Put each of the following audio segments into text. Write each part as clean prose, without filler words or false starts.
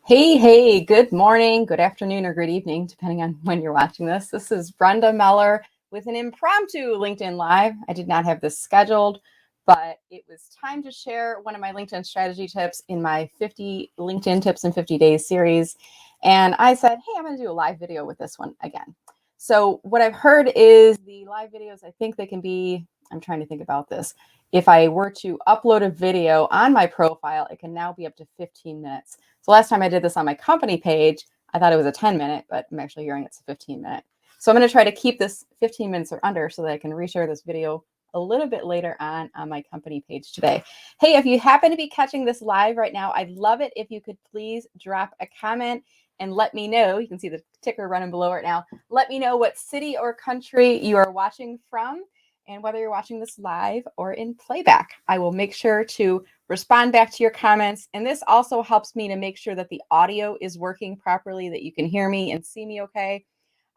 Hey, good morning, good afternoon, or good evening, depending on when you're watching this. This is Brenda Meller with an impromptu LinkedIn Live. I did not have this scheduled, but it was time to share one of my LinkedIn strategy tips in my 50 LinkedIn Tips in 50 Days series. And I said, hey, I'm going to do a live video with this one again. So what I've heard is the live videos, I think they can be, I'm trying to think about this. If I were to upload a video on my profile, it can now be up to 15 minutes. So last time I did this on my company page, I thought it was a 10-minute, but I'm actually hearing it's a 15-minute. So I'm going to try to keep this 15 minutes or under so that I can reshare this video a little bit later on my company page today. Hey, if you happen to be catching this live right now, I'd love it if you could please drop a comment and let me know. You can see the ticker running below right now. Let me know what city or country you are watching from and whether you're watching this live or in playback. I will make sure to respond back to your comments. And this also helps me to make sure that the audio is working properly, that you can hear me and see me okay.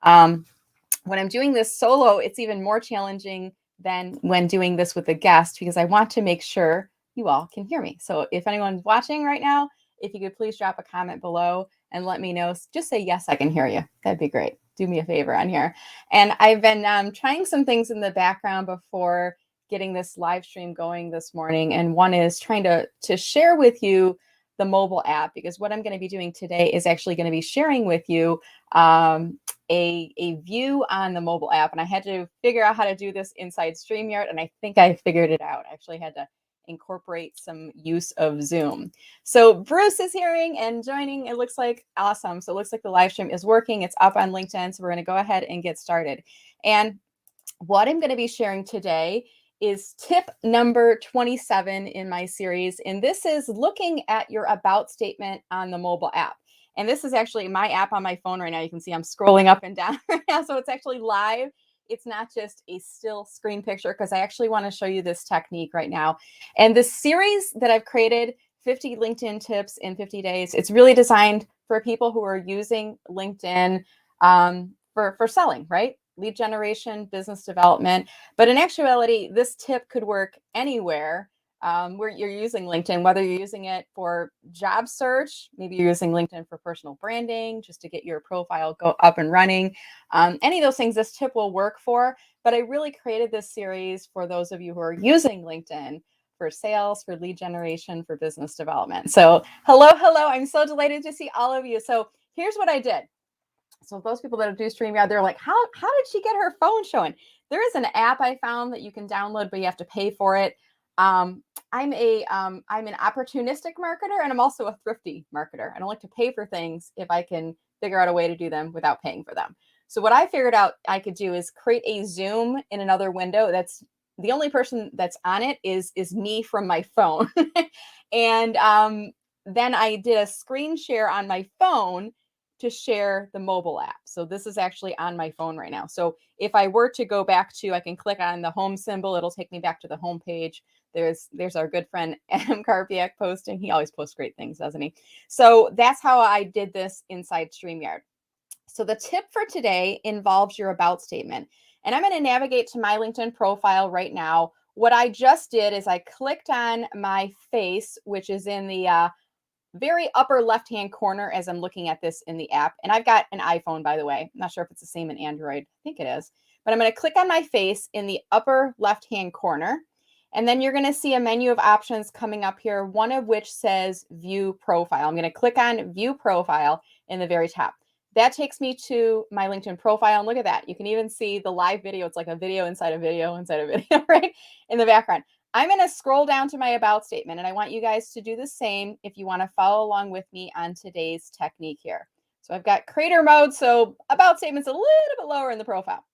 When I'm doing this solo, it's even more challenging than when doing this with a guest because I want to make sure you all can hear me. So if anyone's watching right now, if you could please drop a comment below and let me know, just say, yes, I can hear you. That'd be great. Do me a favor on here. And I've been trying some things in the background before getting this live stream going this morning. And one is trying to share with you the mobile app, because what I'm going to be doing today is actually going to be sharing with you a view on the mobile app. And I had to figure out how to do this inside StreamYard, and I think I figured it out. I actually had to incorporate some use of Zoom. So Bruce is hearing and joining. It looks like awesome. So it looks like the live stream is working. It's up on LinkedIn. So we're going to go ahead and get started. And what I'm going to be sharing today is tip number 27 in my series. And this is looking at your about statement on the mobile app. And this is actually my app on my phone right now. You can see I'm scrolling up and down right now. So it's actually live. It's not just a still screen picture, because I actually want to show you this technique right now. And the series that I've created, 50 LinkedIn tips in 50 days, it's really designed for people who are using LinkedIn for selling, right? Lead generation, business development. But in actuality, this tip could work anywhere where you're using LinkedIn, whether you're using it for job search, maybe you're using LinkedIn for personal branding, just to get your profile go up and running. Any of those things this tip will work for. But I really created this series for those of you who are using LinkedIn for sales, for lead generation, for business development. So hello. I'm so delighted to see all of you. So here's what I did. So those people that do StreamYard, they're like, how did she get her phone showing? There is an app I found that you can download, but you have to pay for it. I'm an opportunistic marketer, and I'm also a thrifty marketer. I don't like to pay for things if I can figure out a way to do them without paying for them. So what I figured out I could do is create a Zoom in another window. That's the only person that's on it is me from my phone. And then I did a screen share on my phone to share the mobile app. So this is actually on my phone right now. So if I were to go back to, I can click on the home symbol. It'll take me back to the home page. There's our good friend Adam Karpiak posting. He always posts great things, doesn't he? So that's how I did this inside StreamYard. So the tip for today involves your about statement. And I'm going to navigate to my LinkedIn profile right now. What I just did is I clicked on my face, which is in the very upper left-hand corner as I'm looking at this in the app. And I've got an iPhone, by the way. I'm not sure if it's the same in Android. I think it is. But I'm going to click on my face in the upper left-hand corner. And then you're going to see a menu of options coming up here, one of which says View Profile. I'm going to click on View Profile in the very top. That takes me to my LinkedIn profile. And look at that. You can even see the live video. It's like a video inside a video inside a video, right? In the background. I'm going to scroll down to my about statement, and I want you guys to do the same if you want to follow along with me on today's technique here. So I've got creator mode, so about statement's a little bit lower in the profile.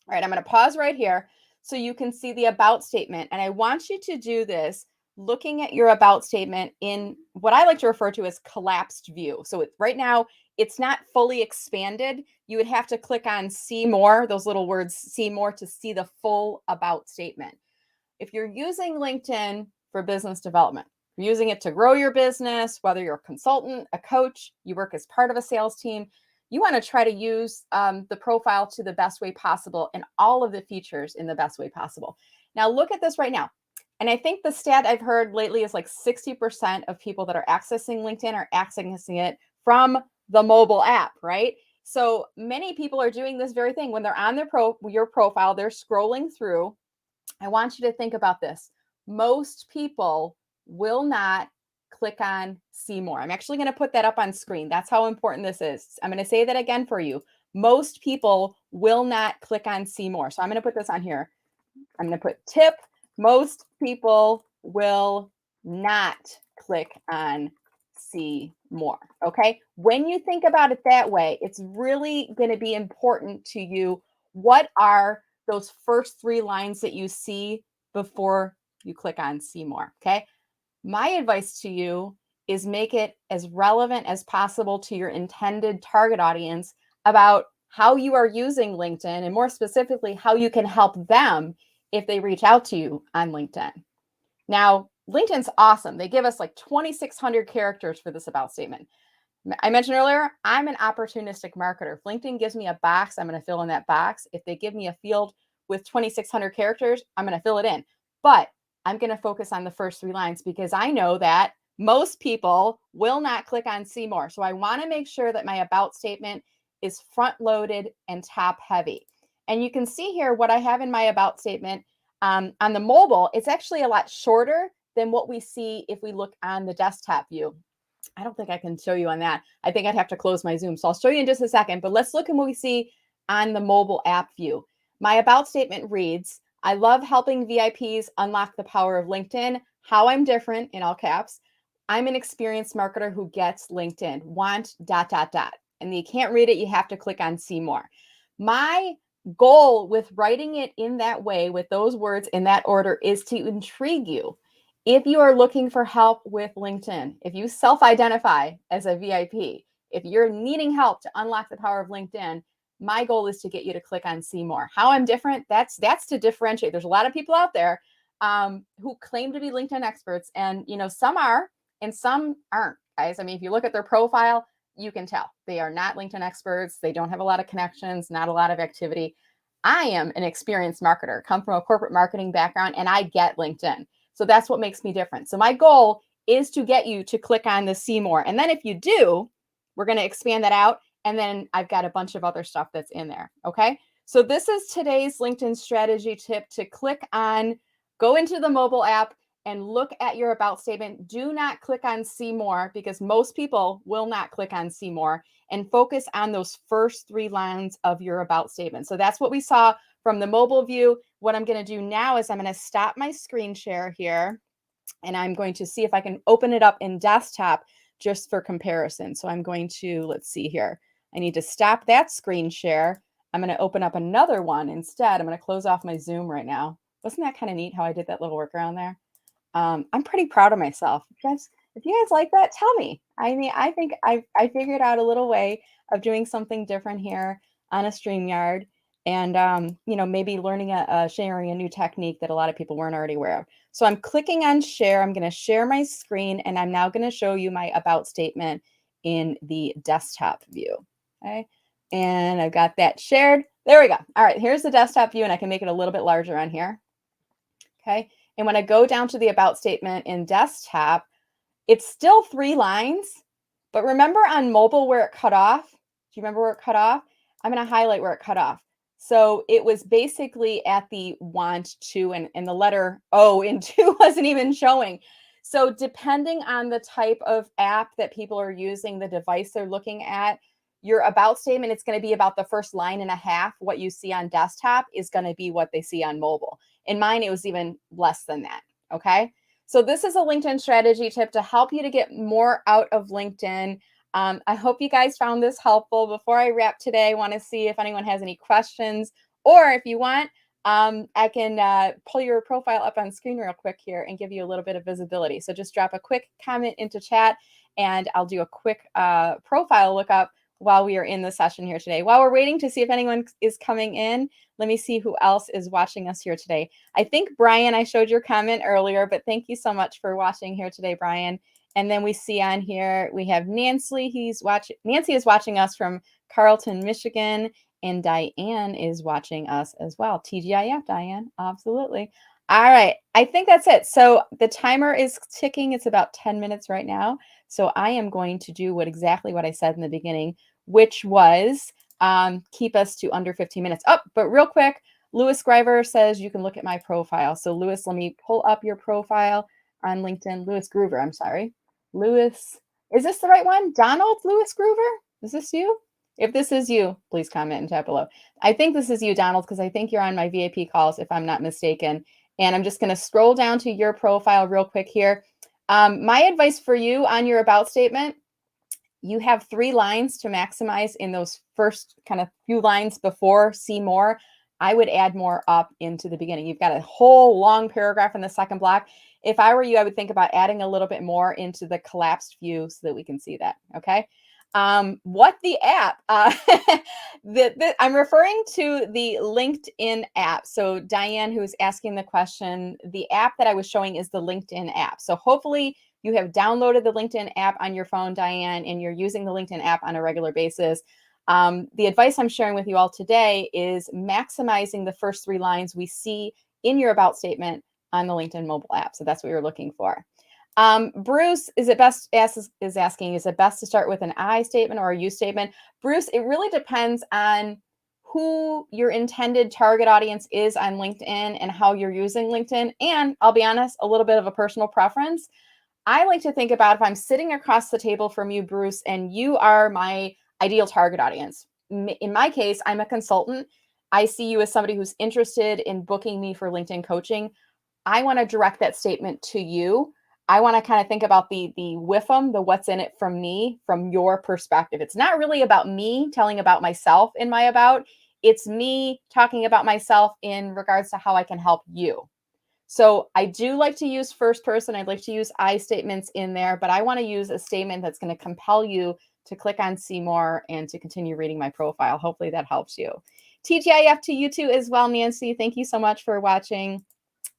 All right, I'm going to pause right here so you can see the about statement, and I want you to do this looking at your about statement in what I like to refer to as collapsed view. So right now, it's not fully expanded. You would have to click on see more, those little words, see more, to see the full about statement. If you're using LinkedIn for business development, you're using it to grow your business, whether you're a consultant, a coach, you work as part of a sales team, you want to try to use the profile to the best way possible and all of the features in the best way possible. Now look at this right now. And I think the stat I've heard lately is like 60% of people that are accessing LinkedIn are accessing it from the mobile app, right? So many people are doing this very thing when they're on your profile, they're scrolling through. I want you to think about this. Most people will not click on see more. I'm actually going to put that up on screen. That's how important this is. I'm going to say that again for you. Most people will not click on see more. So I'm going to put this on here. I'm going to put tip. Most people will not click on see more. Okay. When you think about it that way, it's really going to be important to you. What are those first 3 lines that you see before you click on see more? Okay. My advice to you is make it as relevant as possible to your intended target audience about how you are using LinkedIn, and more specifically, how you can help them if they reach out to you on LinkedIn. Now, LinkedIn's awesome. They give us like 2,600 characters for this about statement. I mentioned earlier, I'm an opportunistic marketer. If LinkedIn gives me a box, I'm going to fill in that box. If they give me a field with 2,600 characters, I'm going to fill it in. But I'm going to focus on the first 3 lines because I know that most people will not click on see more. So I want to make sure that my about statement is front loaded and top heavy. And you can see here what I have in my about statement. On the mobile, it's actually a lot shorter than what we see if we look on the desktop view. I don't think I can show you on that. I think I'd have to close my Zoom. So I'll show you in just a second, but let's look at what we see on the mobile app view. My about statement reads, I love helping VIPs unlock the power of LinkedIn. How I'm different, in all caps. I'm an experienced marketer who gets LinkedIn. Want ... And you can't read it. You have to click on see more. My goal with writing it in that way, with those words in that order, is to intrigue you. If you are looking for help with LinkedIn, if you self-identify as a VIP, if you're needing help to unlock the power of LinkedIn, my goal is to get you to click on see more. How I'm different, that's to differentiate. There's a lot of people out there who claim to be LinkedIn experts, and some are and some aren't, guys. I mean, if you look at their profile, you can tell they are not LinkedIn experts. They don't have a lot of connections, not a lot of activity. I am an experienced marketer, come from a corporate marketing background, and I get LinkedIn. So that's what makes me different. So my goal is to get you to click on the see more. And then if you do, we're going to expand that out. And then I've got a bunch of other stuff that's in there. Okay. So this is today's LinkedIn strategy tip: to click on, go into the mobile app and look at your about statement. Do not click on see more, because most people will not click on see more, and focus on those first 3 lines of your about statement. So that's what we saw from the mobile view. What I'm going to do now is I'm going to stop my screen share here, and I'm going to see if I can open it up in desktop just for comparison. So I'm going to, let's see here. I need to stop that screen share. I'm going to open up another one instead. I'm going to close off my Zoom right now. Wasn't that kind of neat how I did that little workaround there? I'm pretty proud of myself. If you guys like that, tell me. I mean, I think I figured out a little way of doing something different here on a StreamYard, and maybe learning sharing a new technique that a lot of people weren't already aware of. So I'm clicking on share. I'm going to share my screen, and I'm now going to show you my about statement in the desktop view. Okay, and I've got that shared. There we go. All right, here's the desktop view, and I can make it a little bit larger on here. Okay, and when I go down to the about statement in desktop, it's still 3 lines, but remember on mobile where it cut off? Do you remember where it cut off? I'm going to highlight where it cut off. So it was basically at the want to, and the letter O in to wasn't even showing. So depending on the type of app that people are using, the device they're looking at, your about statement, it's going to be about the first line and a half. What you see on desktop is going to be what they see on mobile. In mine, it was even less than that. Okay. So this is a LinkedIn strategy tip to help you to get more out of LinkedIn. I hope you guys found this helpful. Before I wrap today, I want to see if anyone has any questions, or if you want, I can pull your profile up on screen real quick here and give you a little bit of visibility. So just drop a quick comment into chat, and I'll do a quick profile lookup while we are in the session here today. While we're waiting to see if anyone is coming in, let me see who else is watching us here today. I think Brian, I showed your comment earlier, but thank you so much for watching here today, Brian. And then we see on here, we have Nancy. Nancy is watching us from Carlton, Michigan, and Diane is watching us as well. TGIF, Diane, absolutely. All right. I think that's it. So the timer is ticking. It's about 10 minutes right now. So I am going to do exactly what I said in the beginning, which was keep us to under 15 minutes. Oh, but real quick, Lewis Scriver says you can look at my profile. So Lewis, let me pull up your profile on LinkedIn. Lewis Groover, I'm sorry. Lewis, is this the right one? Donald Lewis Groover? Is this you? If this is you, please comment and chat below. I think this is you, Donald, because I think you're on my VIP calls, if I'm not mistaken. And I'm just going to scroll down to your profile real quick here. My advice for you on your about statement, you have 3 lines to maximize in those first kind of few lines before see more. I would add more up into the beginning. You've got a whole long paragraph in the second block. If I were you, I would think about adding a little bit more into the collapsed view so that we can see that. Okay. What the app? I'm referring to the LinkedIn app. So Diane, who's asking the question, the app that I was showing is the LinkedIn app. So hopefully you have downloaded the LinkedIn app on your phone, Diane, and you're using the LinkedIn app on a regular basis. The advice I'm sharing with you all today is maximizing the first 3 lines we see in your about statement on the LinkedIn mobile app. So that's what you're looking for. Bruce, is it best is asking, is it best to start with an I statement or a you statement? Bruce, it really depends on who your intended target audience is on LinkedIn and how you're using LinkedIn. And I'll be honest, a little bit of a personal preference. I like to think about if I'm sitting across the table from you, Bruce, and you are my ideal target audience. In my case, I'm a consultant. I see you as somebody who's interested in booking me for LinkedIn coaching. I want to direct that statement to you. I want to kind of think about the WIFM, the what's in it from me, from your perspective. It's not really about me telling about myself in my about. It's me talking about myself in regards to how I can help you. So I do like to use first person. I'd like to use I statements in there, but I want to use a statement that's going to compel you to click on see more and to continue reading my profile. Hopefully that helps you. TGIF to you too as well, Nancy. Thank you so much for watching.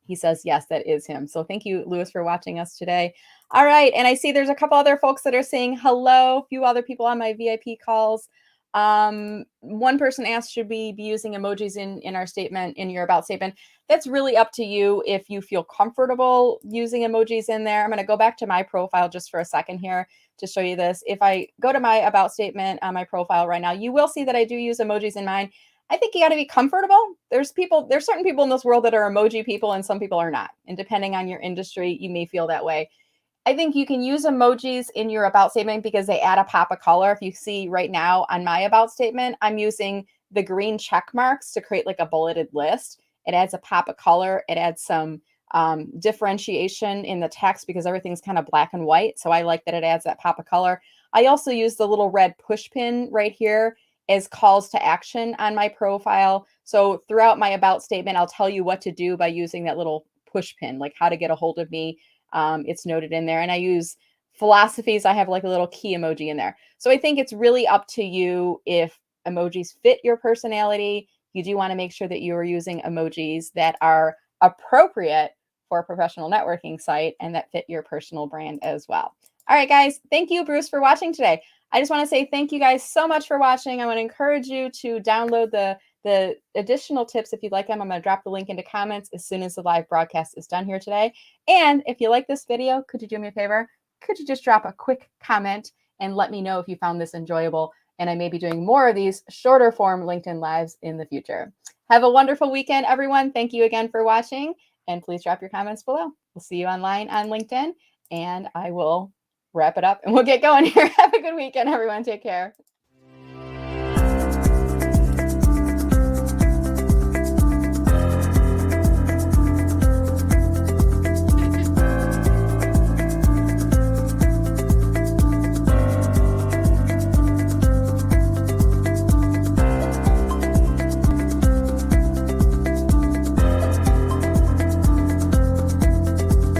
He says, yes, that is him. So thank you, Lewis, for watching us today. All right. And I see there's a couple other folks that are saying hello, a few other people on my VIP calls. One person asked, should we be using emojis in our statement, in your about statement? That's really up to you if you feel comfortable using emojis in there. I'm going to go back to my profile just for a second here to show you this. If I go to my about statement on my profile right now, you will see that I do use emojis in mine. I think you got to be comfortable. There's certain people in this world that are emoji people and some people are not. And depending on your industry, you may feel that way. I think you can use emojis in your about statement because they add a pop of color. If you see right now on my about statement, I'm using the green check marks to create like a bulleted list. It adds a pop of color. It adds some differentiation in the text because everything's kind of black and white. So I like that it adds that pop of color. I also use the little red push pin right here as calls to action on my profile. So throughout my about statement, I'll tell you what to do by using that little push pin, like how to get a hold of me. It's noted in there. And I use philosophies. I have like a little key emoji in there. So I think it's really up to you if emojis fit your personality. You do want to make sure that you are using emojis that are appropriate for a professional networking site and that fit your personal brand as well. All right, guys. Thank you, Bruce, for watching today. I just want to say thank you guys so much for watching. I want to encourage you to download the additional tips if you'd like them. I'm going to drop the link into comments as soon as the live broadcast is done here today. And if you like this video, could you do me a favor? Could you just drop a quick comment and let me know if you found this enjoyable? And I may be doing more of these shorter form LinkedIn Lives in the future. Have a wonderful weekend, everyone. Thank you again for watching. And please drop your comments below. We'll see you online on LinkedIn. And I will wrap it up and we'll get going here. Have a good weekend, everyone. Take care.